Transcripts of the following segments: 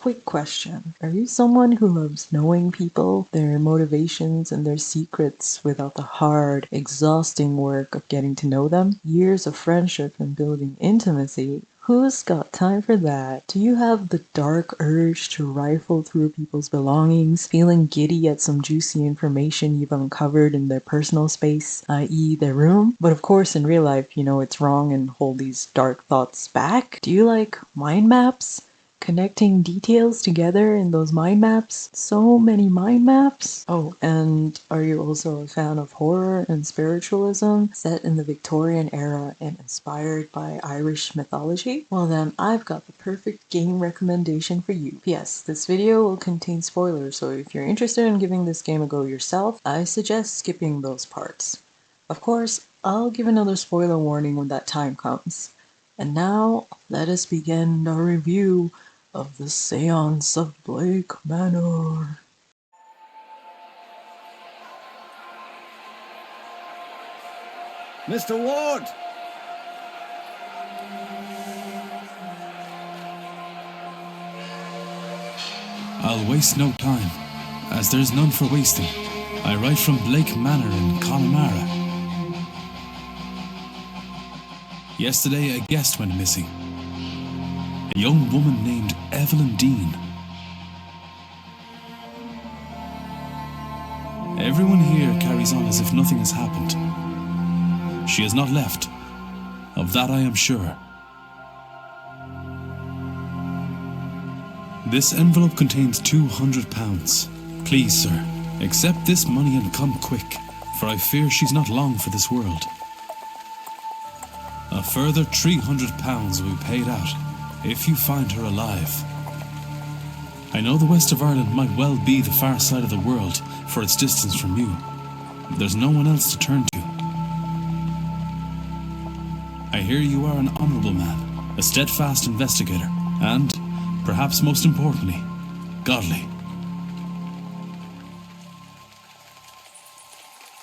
Quick question. Are you someone who loves knowing people, their motivations, and their secrets without the hard, exhausting work of getting to know them? Years of friendship and building intimacy? Who's got time for that? Do you have the dark urge to rifle through people's belongings, feeling giddy at some juicy information you've uncovered in their personal space, i.e. their room? But of course, in real life, you know it's wrong and hold these dark thoughts back. Do you like mind maps? Connecting details together in those mind maps. So many mind maps. Oh, and are you also a fan of horror and spiritualism set in the Victorian era and inspired by Irish mythology? Well then, I've got the perfect game recommendation for you. P.S. This video will contain spoilers, so if you're interested in giving this game a go yourself, I suggest skipping those parts. Of course, I'll give another spoiler warning when that time comes. And now, let us begin our review of the Seance of Blake Manor. Mr. Ward! I'll waste no time, as there's none for wasting. I write from Blake Manor in Connemara. Yesterday a guest went missing. A young woman named Evelyn Dean. Everyone here carries on as if nothing has happened. She has not left. Of that I am sure. This envelope contains £200. Please, sir, accept this money and come quick, for I fear she's not long for this world. A further £300 will be paid out if you find her alive. I know the west of Ireland might well be the far side of the world for its distance from you. There's no one else to turn to. I hear you are an honourable man, a steadfast investigator, and, perhaps most importantly, godly.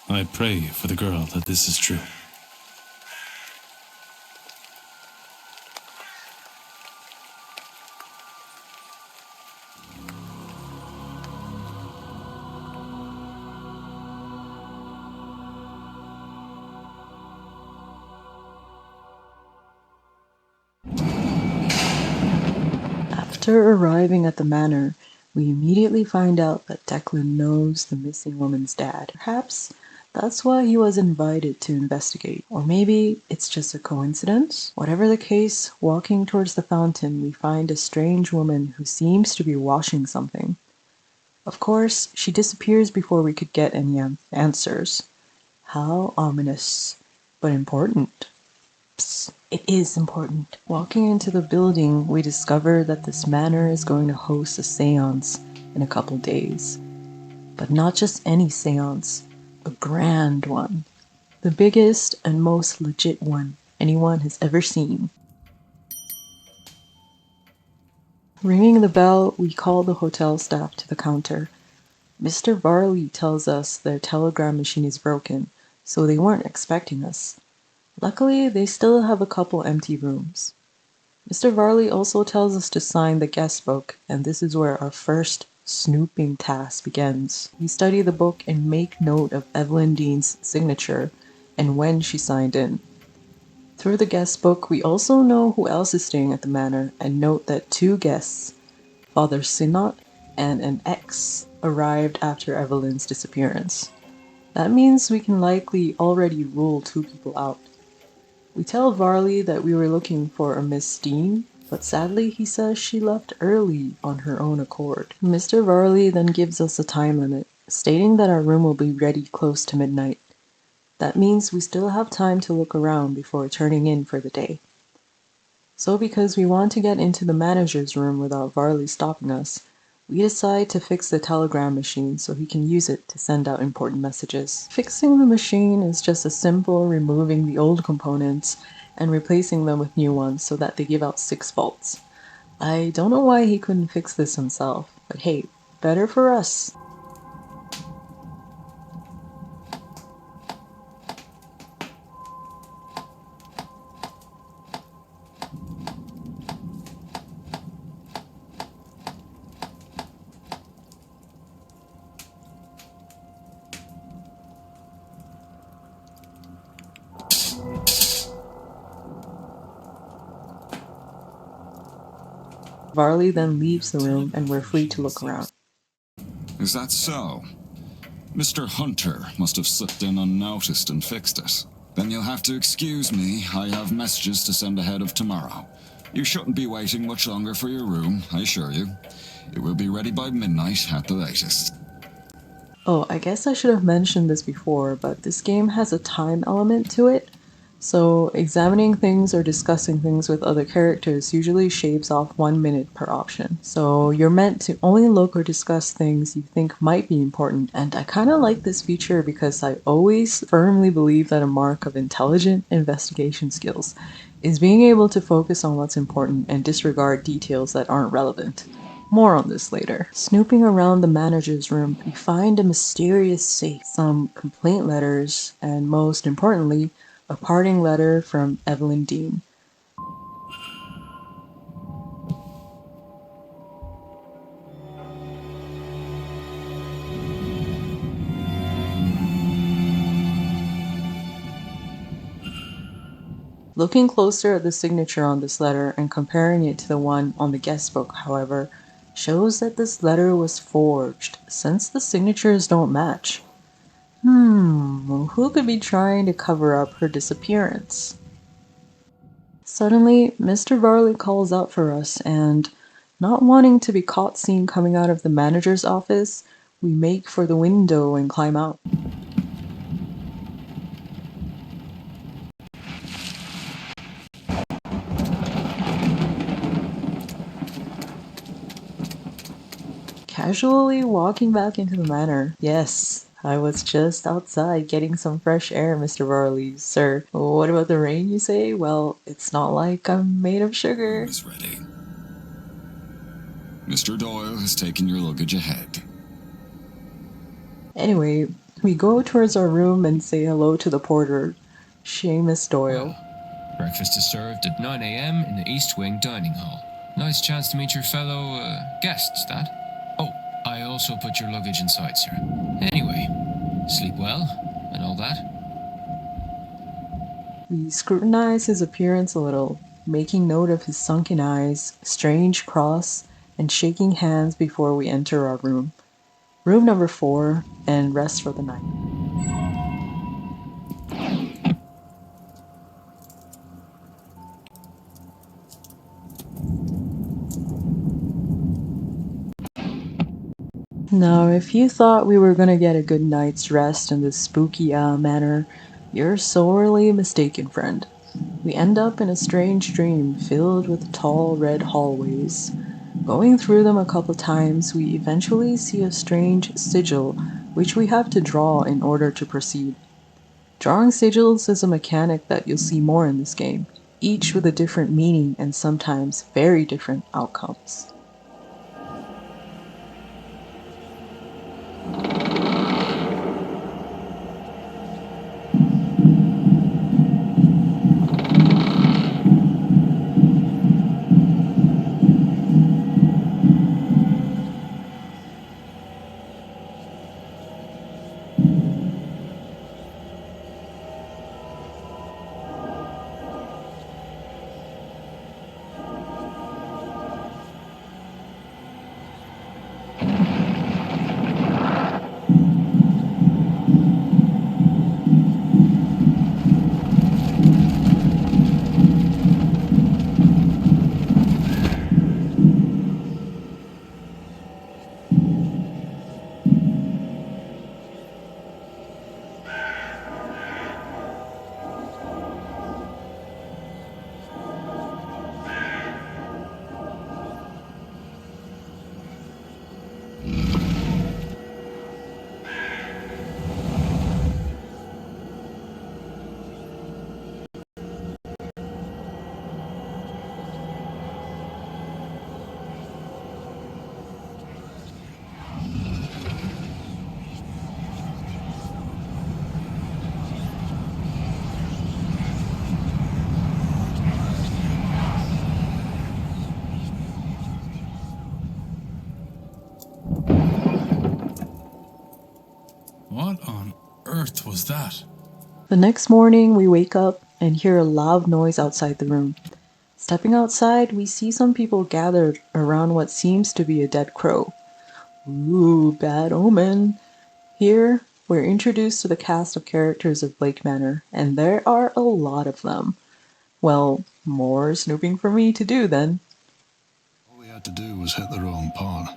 I pray for the girl that this is true. After arriving at the manor, we immediately find out that Declan knows the missing woman's dad. Perhaps that's why he was invited to investigate. Or maybe it's just a coincidence? Whatever the case, walking towards the fountain, we find a strange woman who seems to be washing something. Of course, she disappears before we could get any answers. How ominous, but important. Psst, it is important. Walking into the building, we discover that this manor is going to host a seance in a couple days. But not just any seance, a grand one. The biggest and most legit one anyone has ever seen. Ringing the bell, we call the hotel staff to the counter. Mr. Varley tells us their telegram machine is broken, so they weren't expecting us. Luckily, they still have a couple empty rooms. Mr. Varley also tells us to sign the guest book, and this is where our first snooping task begins. We study the book and make note of Evelyn Dean's signature and when she signed in. Through the guest book, we also know who else is staying at the manor and note that 2 guests, Father Sinnott and an ex, arrived after Evelyn's disappearance. That means we can likely already rule 2 people out. We tell Varley that we were looking for a Miss Dean, but sadly he says she left early on her own accord. Mr. Varley then gives us a time limit, stating that our room will be ready close to midnight. That means we still have time to look around before turning in for the day. So because we want to get into the manager's room without Varley stopping us, we decide to fix the telegram machine so he can use it to send out important messages. Fixing the machine is just as simple removing the old components and replacing them with new ones so that they give out 6 volts. I don't know why he couldn't fix this himself, but hey, better for us. Varley then leaves the room and we're free to look around. Is that so? Mr. Hunter must have slipped in unnoticed and fixed it. Then you'll have to excuse me. I have messages to send ahead of tomorrow. You shouldn't be waiting much longer for your room, I assure you. It will be ready by midnight at the latest. Oh, I guess I should have mentioned this before, but this game has a time element to it. So, examining things or discussing things with other characters usually shaves off 1 minute per option. So, you're meant to only look or discuss things you think might be important. And I kind of like this feature because I always firmly believe that a mark of intelligent investigation skills is being able to focus on what's important and disregard details that aren't relevant. More on this later. Snooping around the manager's room, we find a mysterious safe, some complaint letters, and most importantly, a parting letter from Evelyn Dean. Looking closer at the signature on this letter and comparing it to the one on the guest book, however, shows that this letter was forged, since the signatures don't match. Who could be trying to cover up her disappearance? Suddenly, Mr. Varley calls out for us, and, not wanting to be caught seen coming out of the manager's office, we make for the window and climb out. Casually walking back into the manor. Yes, I was just outside getting some fresh air, Mr. Varley, sir. What about the rain, you say? Well, it's not like I'm made of sugar. Room is ready. Mr. Doyle has taken your luggage ahead. Anyway, we go towards our room and say hello to the porter, Seamus Doyle. Breakfast is served at 9 a.m. in the East Wing Dining Hall. Nice chance to meet your fellow, guests, that. Oh, I also put your luggage inside, sir. Anyway, sleep well, and all that. We scrutinize his appearance a little, making note of his sunken eyes, strange cross, and shaking hands before we enter our room. Room number 4, and rest for the night. Now, if you thought we were gonna get a good night's rest in this spooky manor, you're sorely mistaken, friend. We end up in a strange dream filled with tall red hallways. Going through them a couple times, we eventually see a strange sigil, which we have to draw in order to proceed. Drawing sigils is a mechanic that you'll see more in this game, each with a different meaning and sometimes very different outcomes. What on earth was that? The next morning, we wake up and hear a loud noise outside the room. Stepping outside, we see some people gathered around what seems to be a dead crow. Ooh, bad omen. Here, we're introduced to the cast of characters of Blake Manor, and there are a lot of them. Well, more snooping for me to do then. All we had to do was hit the wrong pawn.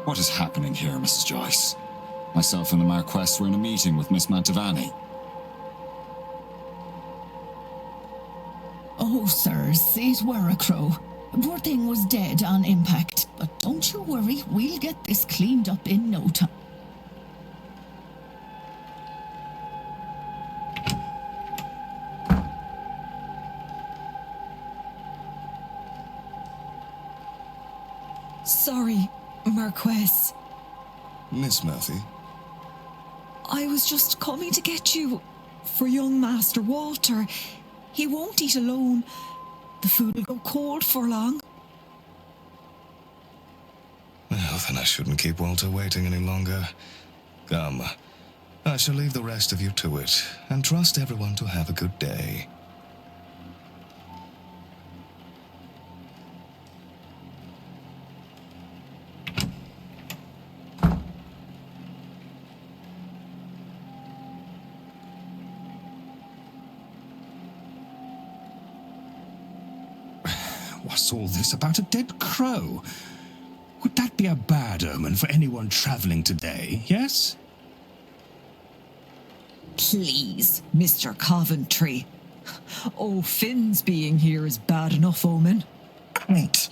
What is happening here, Mrs. Joyce? Myself and the Marquess were in a meeting with Miss Mantovani. Oh, sirs, it were a crow. Poor thing was dead on impact. But don't you worry, we'll get this cleaned up in no time. Sorry, Marquess. Miss Murphy? I was just coming to get you for young Master Walter. He won't eat alone. The food will go cold for long. Well, then I shouldn't keep Walter waiting any longer. Come, I shall leave the rest of you to it, and trust everyone to have a good day. What's all this about a dead crow? Would that be a bad omen for anyone travelling today, yes? Please, Mr. Coventry. Oh, Finn's being here is bad enough omen. Wait.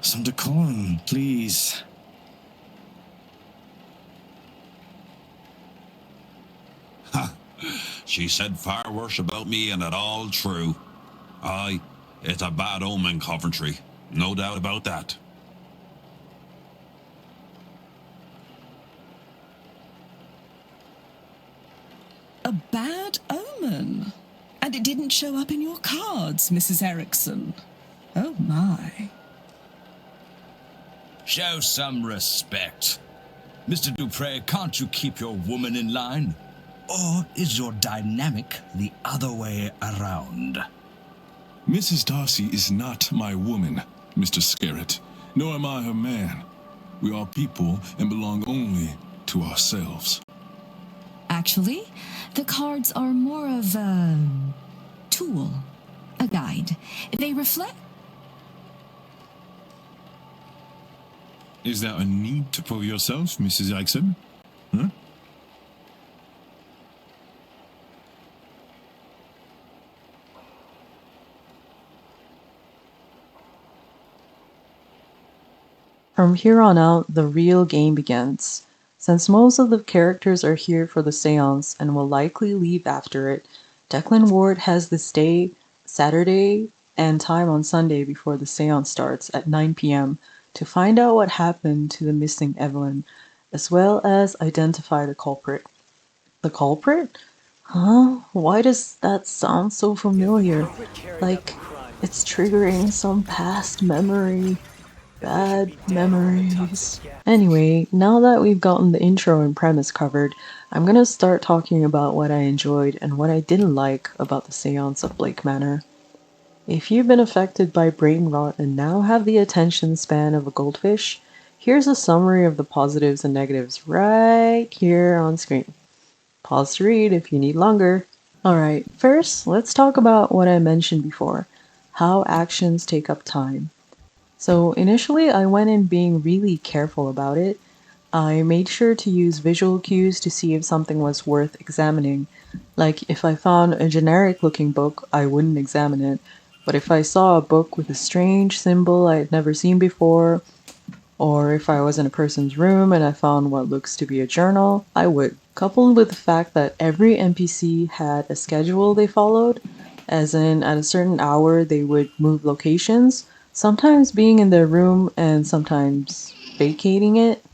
Some decorum, please. Ha! She said far worse about me, and it all true. Aye, it's a bad omen, Coventry. No doubt about that. A bad omen? And it didn't show up in your cards, Mrs. Erickson. Oh, my. Show some respect. Mr. Dupre, can't you keep your woman in line? Or is your dynamic the other way around? Mrs. Darcy is not my woman, Mr. Scarrett, nor am I her man. We are people and belong only to ourselves. Actually, the cards are more of a tool, a guide. They reflect... Is there a need to prove yourself, Mrs. Erickson? Huh? From here on out, the real game begins. Since most of the characters are here for the seance and will likely leave after it, Declan Ward has this day, Saturday, and time on Sunday before the seance starts at 9 p.m. to find out what happened to the missing Evelyn, as well as identify the culprit. The culprit? Huh? Why does that sound so familiar? Like it's triggering some past memory. Bad memories. Anyway, now that we've gotten the intro and premise covered, I'm gonna start talking about what I enjoyed and what I didn't like about the Seance of Blake Manor. If you've been affected by brain rot and now have the attention span of a goldfish, here's a summary of the positives and negatives right here on screen. Pause to read if you need longer. Alright, first, let's talk about what I mentioned before, how actions take up time. So initially I went in being really careful about it. I made sure to use visual cues to see if something was worth examining. Like if I found a generic looking book, I wouldn't examine it. But if I saw a book with a strange symbol I had never seen before, or if I was in a person's room and I found what looks to be a journal, I would. Coupled with the fact that every NPC had a schedule they followed, as in at a certain hour they would move locations, sometimes being in their room and sometimes vacating it.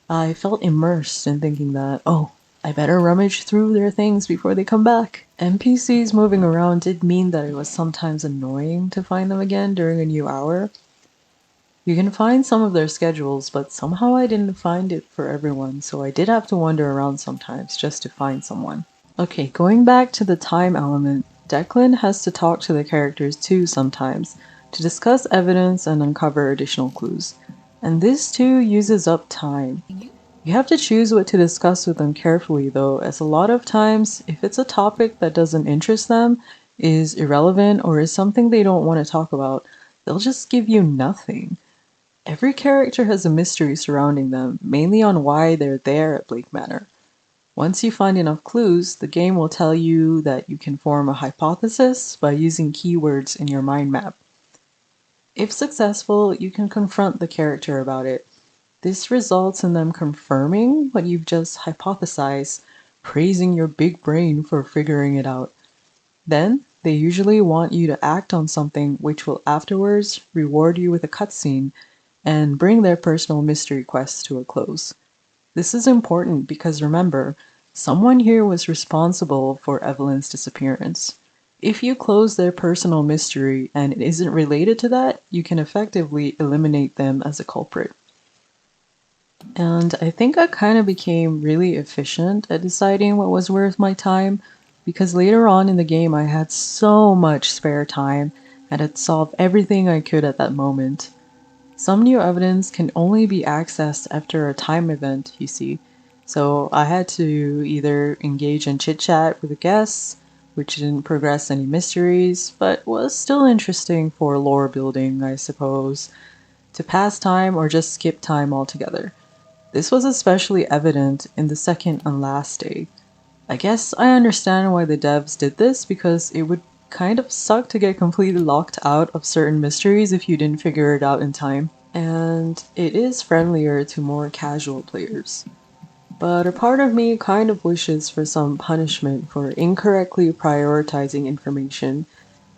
I felt immersed in thinking that, oh, I better rummage through their things before they come back. NPCs moving around did mean that it was sometimes annoying to find them again during a new hour. You can find some of their schedules, but somehow I didn't find it for everyone, so I did have to wander around sometimes just to find someone. Okay, going back to the time element, Declan has to talk to the characters too sometimes to discuss evidence and uncover additional clues. And this too uses up time. You have to choose what to discuss with them carefully though, as a lot of times, if it's a topic that doesn't interest them, is irrelevant, or is something they don't want to talk about, they'll just give you nothing. Every character has a mystery surrounding them, mainly on why they're there at Blake Manor. Once you find enough clues, the game will tell you that you can form a hypothesis by using keywords in your mind map. If successful, you can confront the character about it. This results in them confirming what you've just hypothesized, praising your big brain for figuring it out. Then, they usually want you to act on something which will afterwards reward you with a cutscene and bring their personal mystery quest to a close. This is important because remember, someone here was responsible for Evelyn's disappearance. If you close their personal mystery and it isn't related to that, you can effectively eliminate them as a culprit. And I think I kind of became really efficient at deciding what was worth my time because later on in the game I had so much spare time and had solved everything I could at that moment. Some new evidence can only be accessed after a time event, you see. So I had to either engage in chit chat with the guests, which didn't progress any mysteries, but was still interesting for lore building, I suppose, to pass time or just skip time altogether. This was especially evident in the second and last day. I guess I understand why the devs did this because it would kind of suck to get completely locked out of certain mysteries if you didn't figure it out in time. And it is friendlier to more casual players. But a part of me kind of wishes for some punishment for incorrectly prioritizing information,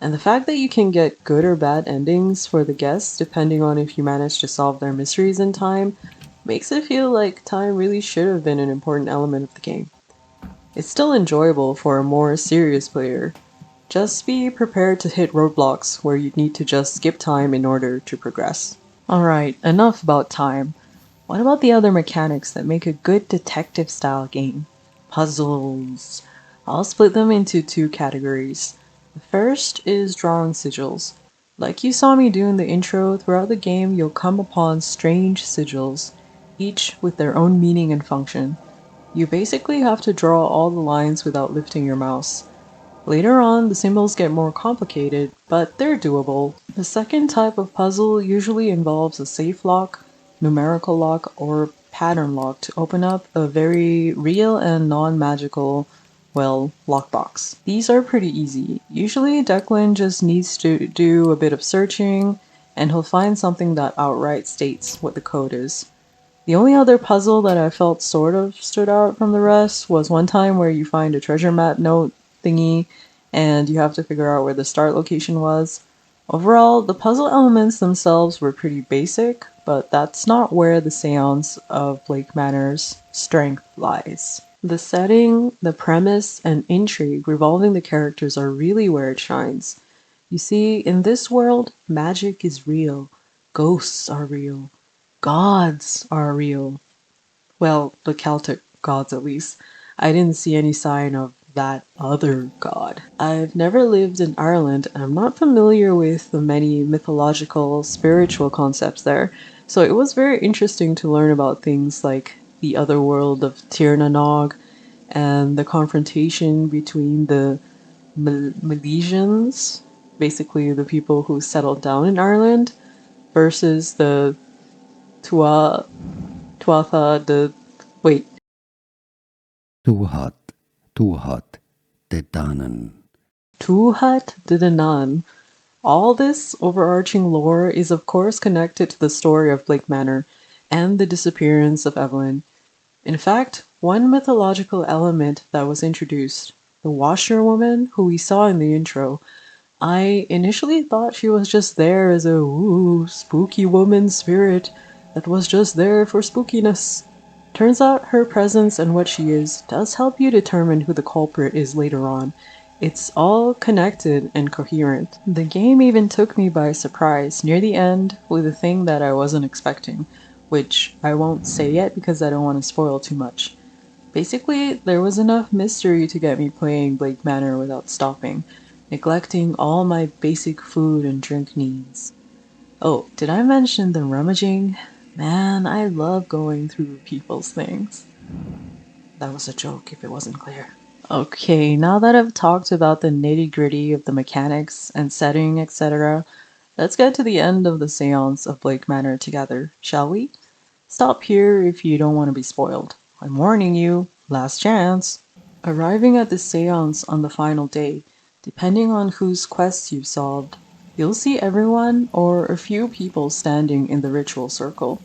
and the fact that you can get good or bad endings for the guests depending on if you manage to solve their mysteries in time makes it feel like time really should have been an important element of the game. It's still enjoyable for a more serious player. Just be prepared to hit roadblocks where you need to just skip time in order to progress. Alright, enough about time. What about the other mechanics that make a good detective style game? Puzzles. I'll split them into two categories. The first is drawing sigils. Like you saw me do in the intro, throughout the game you'll come upon strange sigils, each with their own meaning and function. You basically have to draw all the lines without lifting your mouse. Later on, the symbols get more complicated, but they're doable. The second type of puzzle usually involves a safe lock, numerical lock, or pattern lock to open up a very real and non-magical, well, lockbox. These are pretty easy. Usually Declan just needs to do a bit of searching, and he'll find something that outright states what the code is. The only other puzzle that I felt sort of stood out from the rest was one time where you find a treasure map note thingy and you have to figure out where the start location was. Overall, the puzzle elements themselves were pretty basic, but that's not where the Seance of Blake Manor's strength lies. The setting, the premise, and intrigue revolving the characters are really where it shines. You see, in this world, magic is real, ghosts are real, gods are real. Well, the Celtic gods at least. I didn't see any sign of that other god. I've never lived in Ireland and I'm not familiar with the many mythological, spiritual concepts there, so it was very interesting to learn about things like the other world of Tir na Nog and the confrontation between the Milesians, basically the people who settled down in Ireland, versus the Tua Tuatha de wait, Tuhat, Tuhat, Tetanen. Tuhat de Danann. All this overarching lore is of course connected to the story of Blake Manor and the disappearance of Evelyn. In fact, one mythological element that was introduced, the washerwoman who we saw in the intro, I initially thought she was just there as a spooky woman spirit that was just there for spookiness. Turns out her presence and what she is does help you determine who the culprit is later on. It's all connected and coherent. The game even took me by surprise near the end with a thing that I wasn't expecting, which I won't say yet because I don't want to spoil too much. Basically, there was enough mystery to get me playing Blake Manor without stopping, neglecting all my basic food and drink needs. Oh, did I mention the rummaging? Man, I love going through people's things. That was a joke if it wasn't clear. Okay, now that I've talked about the nitty gritty of the mechanics and setting, etc., let's get to the end of the Seance of Blake Manor together, shall we? Stop here if you don't want to be spoiled. I'm warning you, last chance. Arriving at the seance on the final day, depending on whose quest you've solved, you'll see everyone or a few people standing in the ritual circle.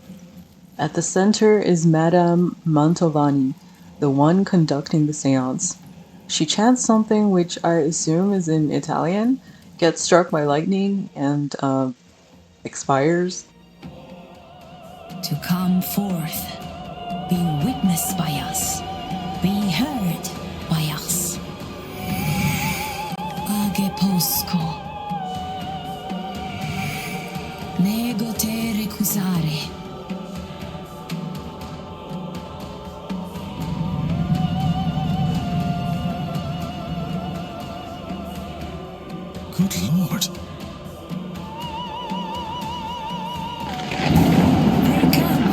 At the center is Madame Mantovani, the one conducting the seance. She chants something which I assume is in Italian, gets struck by lightning, and expires. To come forth, be witnessed by us, be heard by us. Age posco, nego te recusare. Good Lord. They come.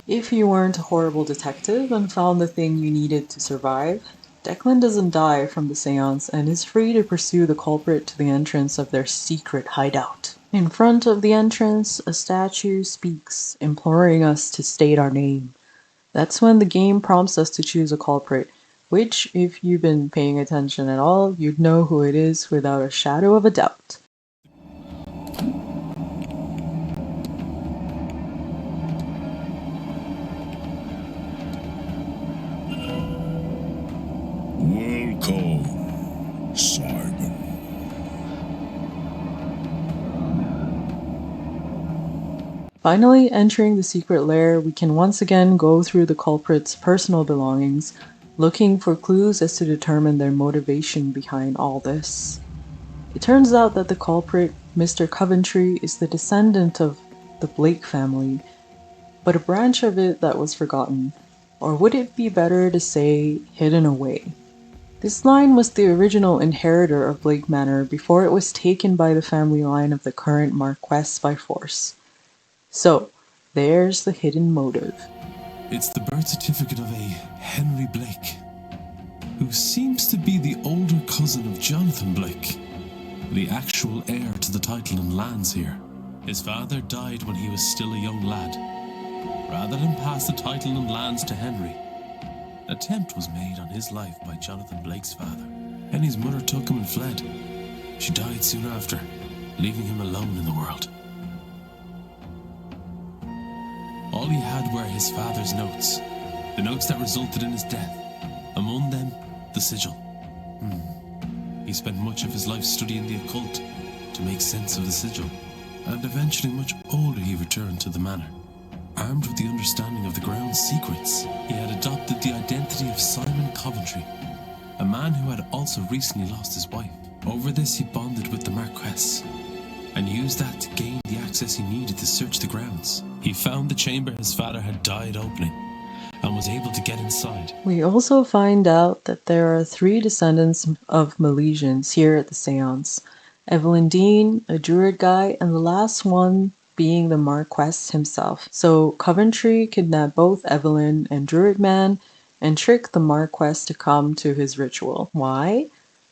If you weren't a horrible detective and found the thing you needed to survive, Declan doesn't die from the seance and is free to pursue the culprit to the entrance of their secret hideout. In front of the entrance, a statue speaks, imploring us to state our name. That's when the game prompts us to choose a culprit, which, if you've been paying attention at all, you'd know who it is without a shadow of a doubt. Welcome, Simon. Finally, entering the secret lair, we can once again go through the culprit's personal belongings, looking for clues as to determine their motivation behind all this. It turns out that the culprit, Mr. Coventry, is the descendant of the Blake family, but a branch of it that was forgotten, or would it be better to say hidden away? This line was the original inheritor of Blake Manor before it was taken by the family line of the current Marquess by force. So, there's the hidden motive. It's the birth certificate of a Henry Blake, who seems to be the older cousin of Jonathan Blake, the actual heir to the title and lands here. His father died when he was still a young lad. Rather than pass the title and lands to Henry, an attempt was made on his life by Jonathan Blake's father. Henry's mother took him and fled. She died soon after, leaving him alone in the world. All he had were his father's notes, the notes that resulted in his death. Among them, the sigil. He spent much of his life studying the occult to make sense of the sigil, and eventually much older he returned to the manor. Armed with the understanding of the ground's secrets, he had adopted the identity of Simon Coventry, a man who had also recently lost his wife. Over this he bonded with the Marquess, and used that to gain the access he needed to search the grounds. He found the chamber his father had died opening, and was able to get inside. We also find out that there are 3 descendants of Milesians here at the seance. Evelyn Dean, a Druid guy, and the last one being the Marquess himself. So Coventry kidnapped both Evelyn and Druid Man and tricked the Marquess to come to his ritual. Why?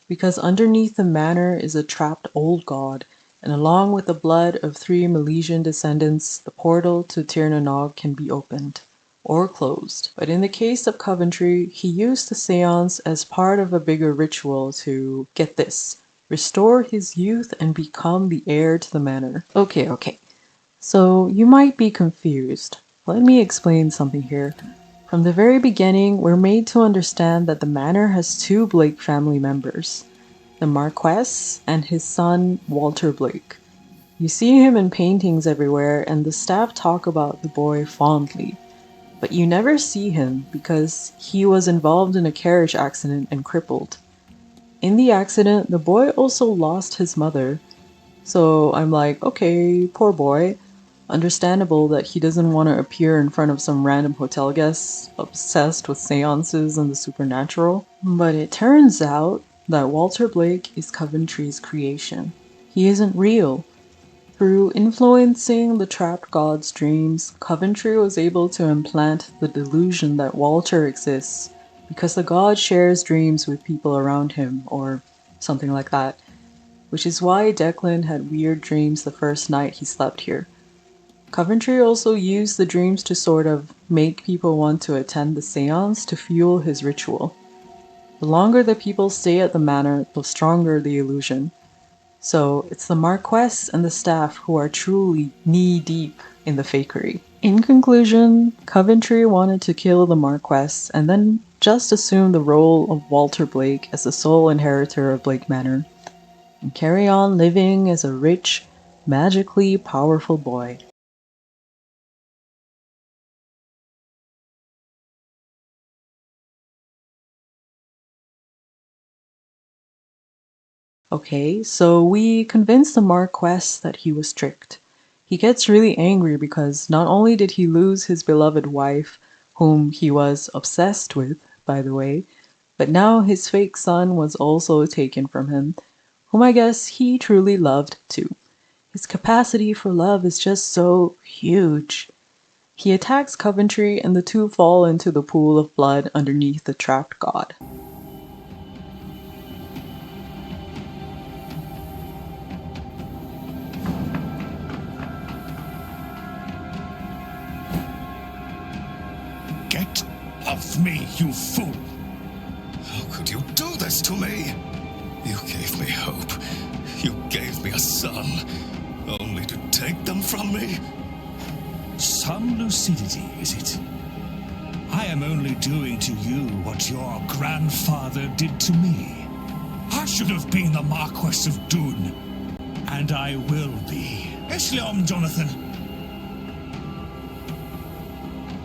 Because underneath the manor is a trapped old god, and along with the blood of 3 Milesian descendants, the portal to Tir na Nog can be opened. or closed. But in the case of Coventry, he used the seance as part of a bigger ritual to, get this, restore his youth and become the heir to the manor. Okay. So you might be confused. Let me explain something here. From the very beginning, we're made to understand that the manor has two Blake family members, the Marquess and his son Walter Blake. You see him in paintings everywhere, and the staff talk about the boy fondly. But you never see him because he was involved in a carriage accident and crippled. In the accident, the boy also lost his mother. So I'm like, okay, poor boy. Understandable that he doesn't want to appear in front of some random hotel guests obsessed with seances and the supernatural. But it turns out that Walter Blake is Coventry's creation. He isn't real. Through influencing the trapped god's dreams, Coventry was able to implant the delusion that Walter exists because the god shares dreams with people around him, or something like that, which is why Declan had weird dreams the first night he slept here. Coventry also used the dreams to sort of make people want to attend the seance to fuel his ritual. The longer the people stay at the manor, the stronger the illusion. So it's the Marquess and the staff who are truly knee-deep in the fakery. In conclusion, Coventry wanted to kill the Marquess and then just assume the role of Walter Blake as the sole inheritor of Blake Manor, and carry on living as a rich, magically powerful boy. Okay, so we convinced the Marquess that he was tricked. He gets really angry because not only did he lose his beloved wife, whom he was obsessed with, by the way, but now his fake son was also taken from him, whom I guess he truly loved too. His capacity for love is just so huge. He attacks Coventry and the two fall into the pool of blood underneath the trapped god. Get off me, you fool! How could you do this to me? You gave me hope. You gave me a son, only to take them from me? Some lucidity, is it? I am only doing to you what your grandfather did to me. I should have been the Marquess of Doon, and I will be. Esliom, Jonathan.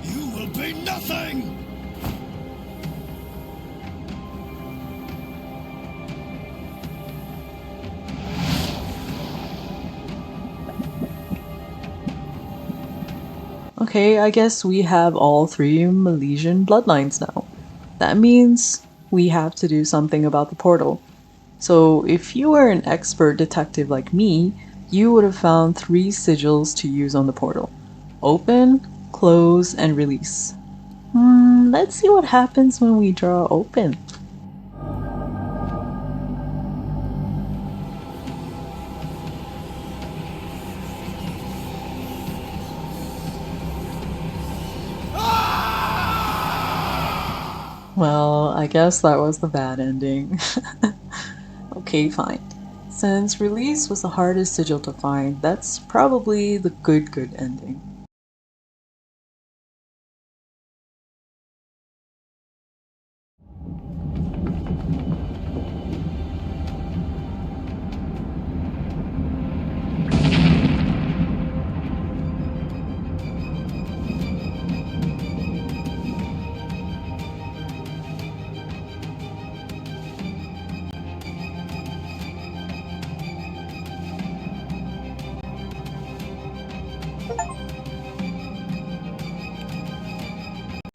You will be nothing! Okay, I guess we have all three Milesian bloodlines now. That means we have to do something about the portal. So if you were an expert detective like me, you would have found three sigils to use on the portal. Open, close, and release. Let's see what happens when we draw open. Well, I guess that was the bad ending. Okay, fine. Since release was the hardest sigil to find, that's probably the good ending.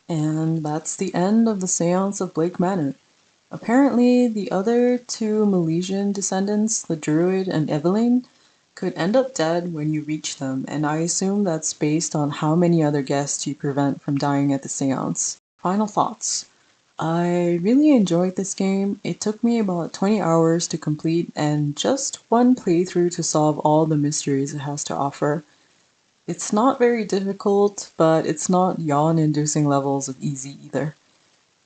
And that's the end of the Seance of Blake Manor. Apparently, the other two Milesian descendants, the Druid and Evelyn, could end up dead when you reach them, and I assume that's based on how many other guests you prevent from dying at the seance. Final thoughts. I really enjoyed this game. It took me about 20 hours to complete and just one playthrough to solve all the mysteries it has to offer. It's not very difficult, but it's not yawn-inducing levels of easy either.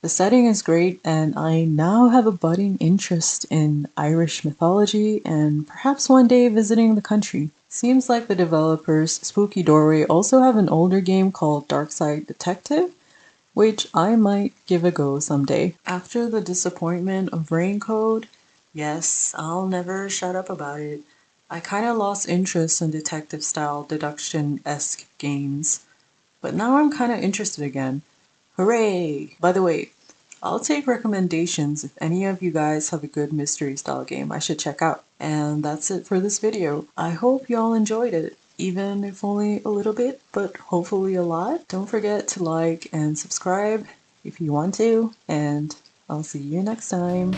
The setting is great, and I now have a budding interest in Irish mythology and perhaps one day visiting the country. Seems like the developers Spooky Doorway also have an older game called Darkside Detective, which I might give a go someday. After the disappointment of Raincode, yes, I'll never shut up about it. I kinda lost interest in detective style deduction-esque games, but now I'm kinda interested again. Hooray! By the way, I'll take recommendations if any of you guys have a good mystery style game I should check out. And that's it for this video. I hope y'all enjoyed it, even if only a little bit, but hopefully a lot. Don't forget to like and subscribe if you want to, and I'll see you next time.